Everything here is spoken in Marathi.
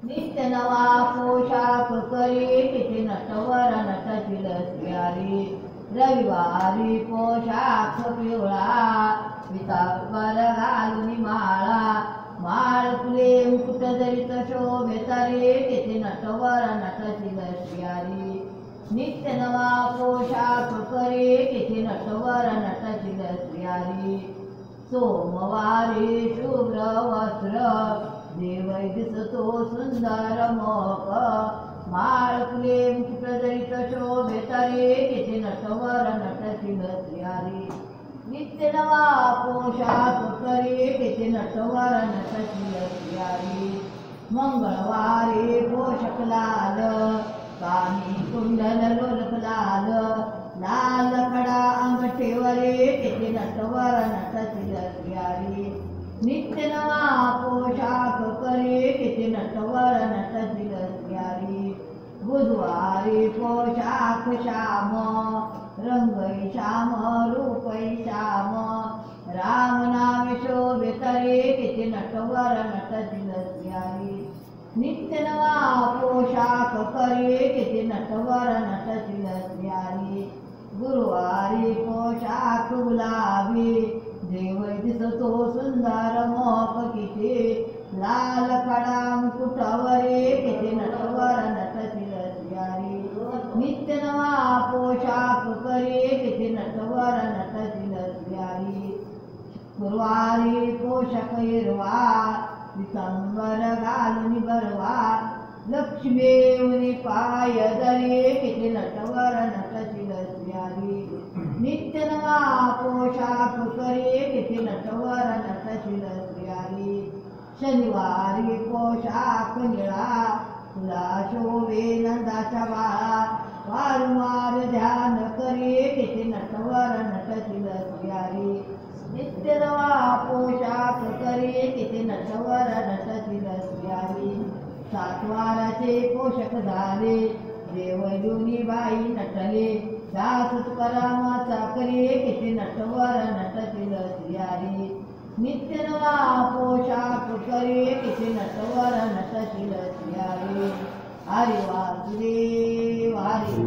नित्य नवा पोशाख करी किती नटवर नटतील स्त्रियारी रविवारी पोशाख पिवळा पितांबर घालून माळा माळ फुले मुकुट जरीत शोभे तारे किती नटवर नटतील स्त्रियारी नित्य नवा पोशाख करी किती नटवर नटतील स्त्रियारी सोमवारी शुभ्र वस्त्र देवै दिसतो सुंदर मोक माळ फुले मुकुट जरीत शोभे तारे किती नटवर नटतील स्त्रियारी नित्य नवा पोशाख करी किती नटवर नटतील स्त्रियारी मंगळवारी पोषक लाल कानी कुंडल लोलक लाल लाल खडा अंगठेवरी किती नटवर नटतील स्त्रियारी नित्य नवा पोशाख करी किती नटवर नटतील स्त्रियारी बुधवारी पोशाख श्याम रंगै श्याम रूपै श्याम राम नाम शोभे तरे किती नटवर नटतील स्त्रियारी नित्य नवा पोशाख करी किती नटवर नटतील स्त्रियारी गुरुवारी पोशाख गुलाबी देवै दिसतो सुंदर मोक किती लाल खडा मुकुटावरी किती नटवर नटतील स्त्रियारी नित्य नवा पोशाख करी किती नटवर नटतील स्त्रियारी गुरुवारी पोषक हिरवा पितांबर घालून बरवा लक्ष्मी येऊन पाय दरी किती नटवर नटतील स्त्रियारी नित्य नवा पोशाख करी किती नटवर नटतील स्त्रियारी शनिवारी पोशाख निळा तुला शोभे नंदाच्या बाळा वारंवार ध्यान करी किती नटवर नटतील स्त्रियारी नित्य नवा पोशाख करी किती नटवर नटतील स्त्रियारी सातवाराचे पोषक झाले देवयुनी बाई नटले दास तुकारामाचा करी किती नटवर नटतील स्त्रियारी नित्य नवा पोशाख करी किती नटवर नटतील स्त्रियारी हरी वासुदेव हरी